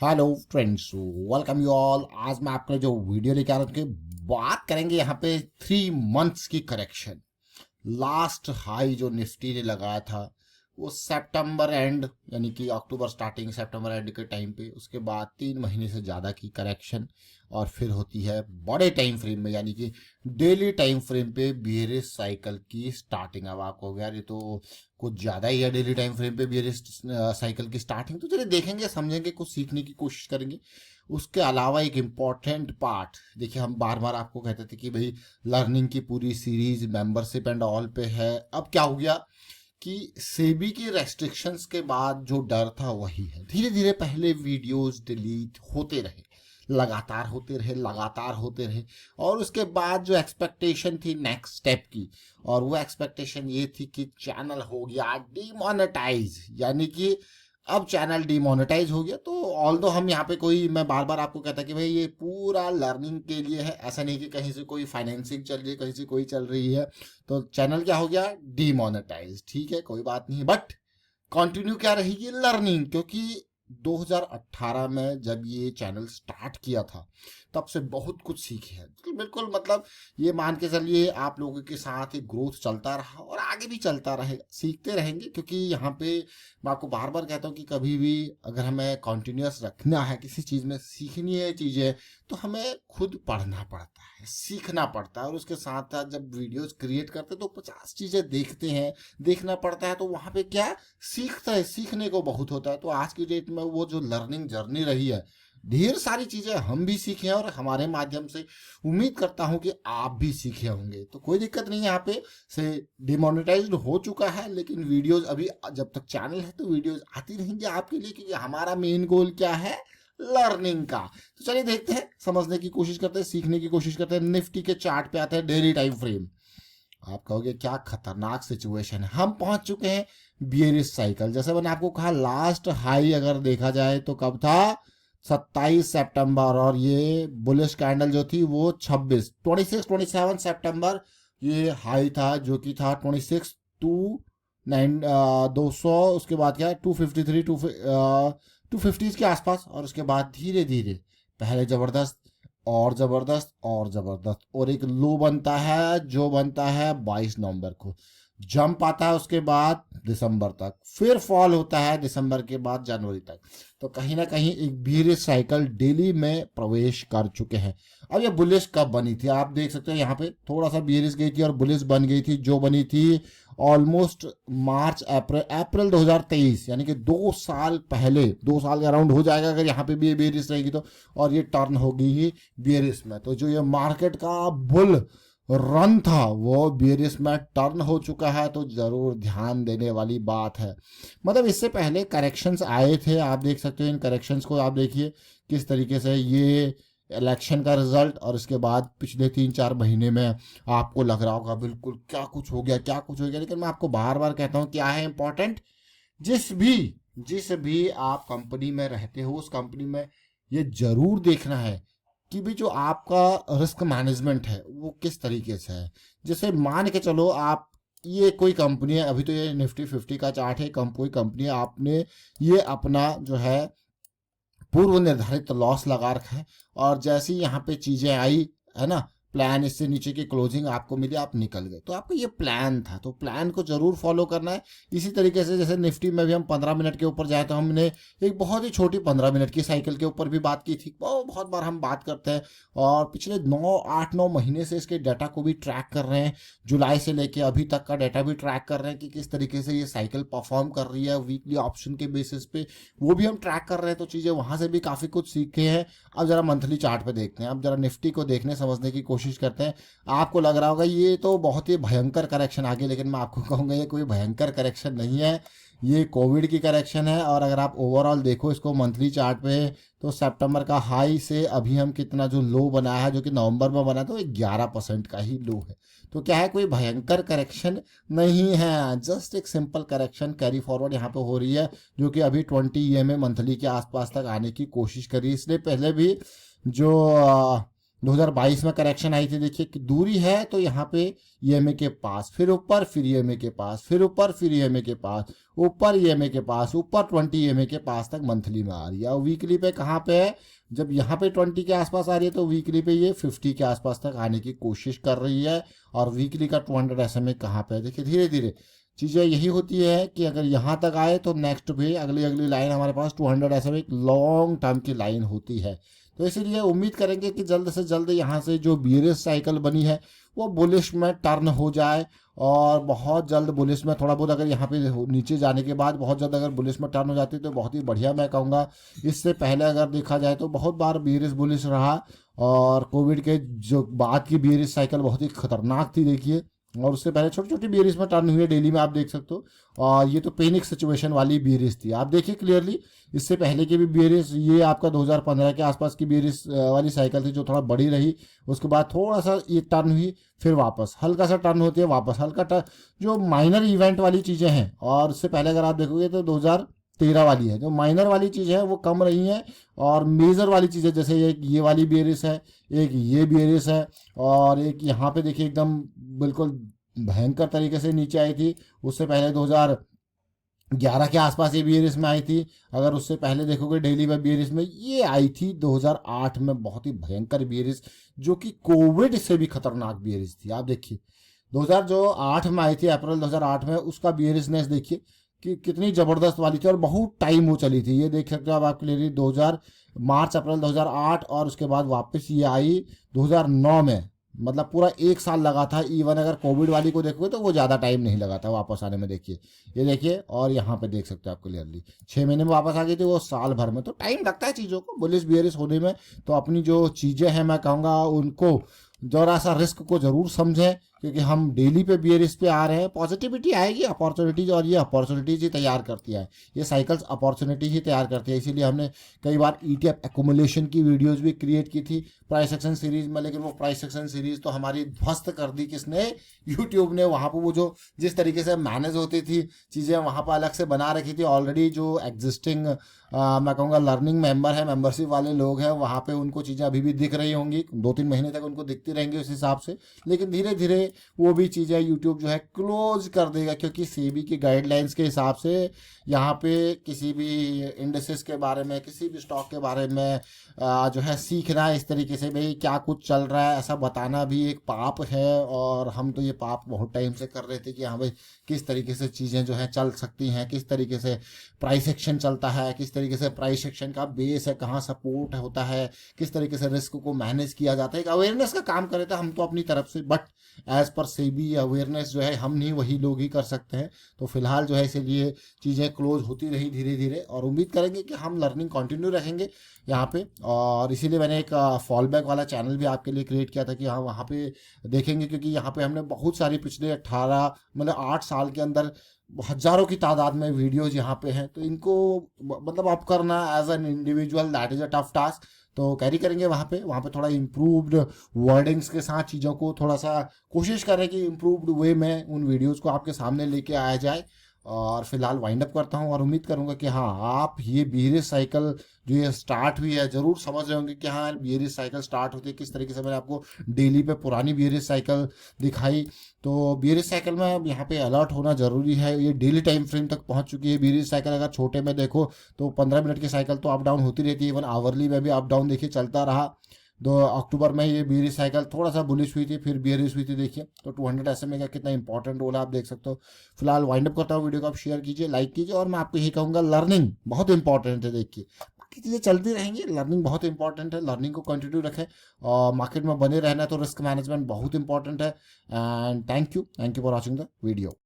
Hello friends, welcome you all. आज मैं आपके लिए जो वीडियो लेके आ रहा हूँ कि बात करेंगे यहाँ पे 3 मंथ्स की करेक्शन। लास्ट हाई जो निफ्टी ने लगाया था वो सितंबर एंड यानी कि अक्टूबर स्टार्टिंग सितंबर एंड के टाइम पे, उसके बाद 3 महीने से ज़्यादा की करेक्शन और फिर होती है बड़े टाइम फ्रेम में यानी कि डेली टाइम फ्रेम पे बियरिश साइकिल की स्टार्टिंग। अब आपको हो गया ये तो कुछ ज़्यादा ही है, डेली टाइम फ्रेम पे बियरिश साइकिल की स्टार्टिंग। तो चलिए देखेंगे, समझेंगे, कुछ सीखने की कोशिश करेंगे। उसके अलावा एक इम्पॉर्टेंट पार्ट देखिए, हम बार बार आपको कहते थे कि भाई लर्निंग की पूरी सीरीज मेंबरशिप एंड ऑल पे है। अब क्या हो गया कि सेबी की रेस्ट्रिक्शंस के बाद जो डर था वही है। धीरे धीरे पहले वीडियोस डिलीट होते रहे, लगातार होते रहे, लगातार होते रहे। और उसके बाद जो एक्सपेक्टेशन थी नेक्स्ट स्टेप की, और वो एक्सपेक्टेशन ये थी कि चैनल हो गया डिमोनेटाइज, यानी कि अब चैनल डिमोनेटाइज हो गया। तो ऑल दो हम यहाँ पे कोई, मैं बार बार आपको कहता कि भाई ये पूरा लर्निंग के लिए है, ऐसा नहीं कि कहीं से कोई फाइनेंसिंग चल रही है, कहीं से कोई चल रही है। तो चैनल क्या हो गया, डिमोनेटाइज। ठीक है, कोई बात नहीं, बट कंटिन्यू क्या रहेगी, लर्निंग। क्योंकि 2018 में जब ये चैनल स्टार्ट किया था तब से बहुत कुछ सीखे हैं। बिल्कुल मतलब ये मान के चलिए आप लोगों के साथ ही ग्रोथ चलता रहा और आगे भी चलता रहेगा, सीखते रहेंगे। क्योंकि यहाँ पे मैं आपको बार बार कहता हूँ कि कभी भी अगर हमें कॉन्टिन्यूस रखना है, किसी चीज़ में सीखनी है चीज़ें, तो हमें खुद पढ़ना पड़ता है, सीखना पड़ता है। और उसके साथ साथ जब वीडियोस क्रिएट करते हैं तो 50 चीज़ें देखते हैं, देखना पड़ता है। तो वहाँ पे क्या सीखता है, सीखने को बहुत होता है। तो आज की डेट में वो जो लर्निंग जर्नी रही है, ढेर सारी चीजें हम भी सीखे हैं और हमारे माध्यम से उम्मीद करता हूं कि आप भी सीखे होंगे। तो कोई दिक्कत नहीं है, यहाँ पे से डिमोनेटाइज्ड हो चुका है, लेकिन वीडियोस अभी जब तक चैनल है तो वीडियोस आती रहेंगी आपके लिए, क्योंकि हमारा मेन गोल क्या है, लर्निंग का। तो चलिए देखते हैं, समझने की कोशिश करते हैं, सीखने की कोशिश करते हैं। निफ्टी के चार्ट पे आते हैं, डेली टाइम फ्रेम। आप कहोगे क्या खतरनाक सिचुएशन है, हम पहुंच चुके हैं बियरिश साइकिल। जैसे मैंने आपको कहा, लास्ट हाई अगर देखा जाए तो कब था, 27 सितंबर। और ये बुलिश कैंडल जो थी वो 27 ये हाई था, जो कि था 26 टू 200। उसके बाद क्या है, 253 250 के आसपास। और उसके बाद धीरे धीरे पहले जबरदस्त और जबरदस्त और जबरदस्त, और एक लो बनता है जो बनता है 22 नवंबर को। जंप आता है उसके बाद दिसंबर तक, फिर फॉल होता है दिसंबर के बाद जनवरी तक। तो कहीं ना कहीं एक बीरिश साइकिल डेली में प्रवेश कर चुके हैं। अब ये बुलिश कब बनी थी आप देख सकते हैं, यहाँ पे थोड़ा सा बीरिश गई थी और बुलिश बन गई थी, जो बनी थी ऑलमोस्ट मार्च अप्रैल अप्रैल 2023, यानी कि 2 साल पहले। 2 साल का अराउंड हो जाएगा अगर यहाँ पे भी बेरिस रहेगी तो। और ये टर्न होगी ही बेरिस में। तो जो ये मार्केट का बुल रन था वो बेरिस में टर्न हो चुका है। तो जरूर ध्यान देने वाली बात है। मतलब इससे पहले करेक्शंस आए थे, आप देख सकते हो। इन करेक्शंस को आप देखिए किस तरीके से, ये इलेक्शन का रिजल्ट और इसके बाद पिछले 3-4 महीने में आपको लग रहा होगा बिल्कुल क्या कुछ हो गया, क्या कुछ हो गया। लेकिन मैं आपको बार बार कहता हूँ क्या है इंपॉर्टेंट, जिस भी जिस भी आप कंपनी में रहते हो उस कंपनी में ये जरूर देखना है कि भी जो आपका रिस्क मैनेजमेंट है वो किस तरीके से है। जैसे मान के चलो आप, ये कोई कंपनी है, अभी तो ये निफ्टी 50 का चार्ट है, कोई कंपनी है, आपने ये अपना जो है पूर्व निर्धारित लॉस लगा रखा है। और जैसी यहाँ पे चीजें आई है ना, प्लान इससे नीचे की क्लोजिंग आपको मिली, आप निकल गए। तो आपका ये प्लान था, तो प्लान को जरूर फॉलो करना है। इसी तरीके से जैसे निफ्टी में भी हम 15 मिनट के ऊपर जाए तो हमने एक बहुत ही छोटी 15 मिनट की साइकिल के ऊपर भी बात की थी, वो बहुत बार हम बात करते हैं। और पिछले 8-9 महीने से इसके डाटा को भी ट्रैक कर रहे हैं, जुलाई से लेके अभी तक का डाटा भी ट्रैक कर रहे हैं कि किस तरीके से ये साइकिल परफॉर्म कर रही है वीकली ऑप्शन के बेसिस पे, वो भी हम ट्रैक कर रहे हैं। तो चीज़ें वहाँ से भी काफ़ी कुछ सीखे हैं। अब जरा मंथली चार्ट पे देखते हैं, अब जरा निफ्टी को देखने समझने की कोशिश करते हैं। आपको लग रहा होगा ये तो बहुत ही भयंकर करेक्शन आ गया, लेकिन मैं आपको कहूँगा ये कोई भयंकर करेक्शन नहीं है, ये कोविड की करेक्शन है। और अगर आप ओवरऑल देखो इसको मंथली चार्ट पे, तो सितंबर का हाई से अभी हम कितना जो लो बनाया है, जो कि नवंबर में बना था, वो 11% का ही लो है। तो क्या है, कोई भयंकर करेक्शन नहीं है, जस्ट एक सिंपल करेक्शन कैरी फॉरवर्ड यहाँ पे हो रही है, जो कि अभी 20 EMA मंथली के आसपास तक आने की कोशिश करी। इसलिए पहले भी जो 2022 में करेक्शन आई थी, देखिए कि दूरी है तो यहाँ पे ईएमए के पास, फिर ऊपर, फिर ईएमए के पास, फिर ऊपर, फिर ईएमए के पास, ऊपर ईएमए के पास, ऊपर 20 ईएमए के पास तक मंथली में आ रही है। और वीकली पे कहाँ पे है, जब यहाँ पे 20 के आसपास आ रही है तो वीकली पे ये 50 के आसपास तक आने की कोशिश कर रही है। और वीकली का 200 SMA कहाँ पे है, देखिए धीरे धीरे चीज़ें यही होती है कि अगर यहाँ तक आए तो नेक्स्ट भी अगली अगली लाइन हमारे पास 200 SMA एक लॉन्ग टर्म की लाइन होती है। तो इसीलिए उम्मीद करेंगे कि जल्द से जल्द यहाँ से जो बियरिश साइकिल बनी है वो बुलिश में टर्न हो जाए, और बहुत जल्द बुलिश में थोड़ा बहुत अगर यहाँ पे नीचे जाने के बाद बहुत जल्द अगर बुलिश में टर्न हो जाती है तो बहुत ही बढ़िया मैं कहूँगा। इससे पहले अगर देखा जाए तो बहुत बार बियरिश बुलिश रहा, और कोविड के जो बाद की बियरिश साइकिल बहुत ही खतरनाक थी देखिए, और उससे पहले छोटी छोटी बियरिश में टर्न हुई है डेली में, आप देख सकते हो। और ये तो पैनिक सिचुएशन वाली बियरिश थी, आप देखिए क्लियरली। इससे पहले की भी बियरिश, ये आपका 2015 के आसपास की बियरिश वाली साइकिल थी जो थोड़ा बड़ी रही, उसके बाद थोड़ा सा ये टर्न हुई, फिर वापस हल्का सा टर्न होती है, वापस हल्का टर्न, जो माइनर इवेंट वाली चीज़ें हैं। और उससे पहले अगर आप देखोगे तो 2013 वाली है, जो माइनर वाली चीज़ है वो कम रही है, और मेजर वाली चीज़ें जैसे एक ये वाली बियरिश है, एक ये बियरिश है, और एक यहाँ पे देखिए एकदम बिल्कुल भयंकर तरीके से नीचे आई थी। उससे पहले 2011 के आसपास ये बियरिश में आई थी। अगर उससे पहले देखोगे डेली में बियरिश में ये आई थी 2008 में, बहुत ही भयंकर बियरिश, जो कि कोविड से भी खतरनाक बियरिश थी। आप देखिए 2008 में आई थी, अप्रैल 2008 में, उसका बियरिशनेस देखिए कि कितनी ज़बरदस्त वाली थी, और बहुत टाइम वो चली थी। ये देख सकते हो आप क्लियरली 2000 मार्च अप्रैल 2008, और उसके बाद वापस ये आई 2009 में, मतलब पूरा एक साल लगा था। इवन अगर कोविड वाली को देखोगे तो वो ज़्यादा टाइम नहीं लगा था वापस आने में, देखिए ये देखिए। और यहाँ पे देख सकते हो आप क्लियरली 6 महीने में वापस आ गई थी, वो साल भर में। तो टाइम लगता है चीज़ों को बुलिश बियरिश होने में। तो अपनी जो चीज़ें हैं मैं कहूँगा उनको जरा सा रिस्क को जरूर समझें, क्योंकि हम डेली पे बियरिश पे आ रहे हैं। पॉजिटिविटी आएगी, अपॉर्चुनिटीज, और ये अपॉर्चुनिटीज ही तैयार करती है, ये साइकिल्स अपॉर्चुनिटी ही तैयार करती है। इसीलिए हमने कई बार ETF एक्यूमुलेशन की वीडियोस भी क्रिएट की थी प्राइस एक्शन सीरीज में, लेकिन वो प्राइस एक्शन सीरीज तो हमारी ध्वस्त कर दी किसने, यूट्यूब ने। वहाँ पर वो जो जिस तरीके से मैनेज होती थी चीज़ें वहाँ पर अलग से बना रखी थी ऑलरेडी। जो एग्जिस्टिंग मैं कहूँगा लर्निंग मेंबर है, मेंबरशिप वाले लोग हैं, वहाँ पे उनको चीज़ें अभी भी दिख रही होंगी, 2-3 महीने तक उनको दिखती रहेंगी उस हिसाब से। लेकिन धीरे धीरे वो भी चीज़ें यूट्यूब जो है क्लोज कर देगा, क्योंकि सेबी की गाइडलाइंस के हिसाब से यहाँ पे किसी भी इंडेक्सेस के बारे में, किसी भी स्टॉक के बारे में जो है सीखना इस तरीके से भाई क्या कुछ चल रहा है ऐसा बताना भी एक पाप है। और हम तो ये पाप बहुत टाइम से कर रहे थे कि हाँ भाई किस तरीके से चीज़ें जो है चल सकती हैं, किस तरीके से प्राइस एक्शन चलता है, किस तरीके से प्राइस एक्शन का बेस है, कहाँ सपोर्ट होता है, किस तरीके से रिस्क को मैनेज किया जाता है। एक अवेयरनेस का काम करे थे हम तो अपनी तरफ से, but as per SEBI awareness जो है हम नहीं वही लोग ही कर सकते हैं। तो फिलहाल जो है इसीलिए चीज़ें क्लोज होती रही धीरे धीरे, और उम्मीद करेंगे कि हम लर्निंग कंटिन्यू रखेंगे यहाँ पे। और इसीलिए मैंने एक फॉल बैक वाला चैनल भी आपके लिए क्रिएट किया था कि हाँ वहाँ पे देखेंगे, क्योंकि यहाँ पे हमने बहुत सारी पिछले 18 मतलब 8 साल के अंदर हजारों की तादाद में वीडियोज यहाँ पे हैं। तो इनको मतलब अप करना as an individual that is a tough task. तो कैरी करेंगे वहाँ पे थोड़ा इम्प्रूव्ड वर्डिंग्स के साथ चीज़ों को थोड़ा सा कोशिश करें कि इम्प्रूव्ड वे में उन वीडियोज़ को आपके सामने लेके आया जाए। और फिलहाल वाइंड अप करता हूँ, और उम्मीद करूँगा कि हाँ आप ये बियरिश साइकिल जो ये स्टार्ट हुई है ज़रूर समझ रहे होंगे कि हाँ बियरिश साइकिल स्टार्ट होती है किस तरीके से। मैंने आपको डेली पे पुरानी बियरिश साइकिल दिखाई, तो बियरिश साइकिल में अब यहाँ पे अलर्ट होना ज़रूरी है। ये डेली टाइम फ्रेम तक पहुँच चुकी है बियरिश साइकिल। अगर छोटे में देखो तो 15 मिनट की साइकिल तो अप डाउन होती रहती है, इवन आवरली में भी अप डाउन देखिए चलता रहा। 2 अक्टूबर में ये बियरिश साइकिल थोड़ा सा बुलिश हुई थी, फिर बियरिश हुई थी देखिए। तो 200 SMA का कितना इंपॉर्टेंट रोल है आप देख सकते हो। फिलहाल वाइंड अप करता हूँ, वीडियो को आप शेयर कीजिए, लाइक कीजिए, और मैं आपको यही कहूँगा लर्निंग बहुत इंपॉर्टेंट है। देखिए बाकी चीज़ें चलती रहेंगी, लर्निंग बहुत इंपॉर्टेंट है, लर्निंग को कंटिन्यू रखें। और मार्केट में बने रहना है तो रिस्क मैनेजमेंट बहुत इंपॉर्टेंट है। And thank you for watching the video.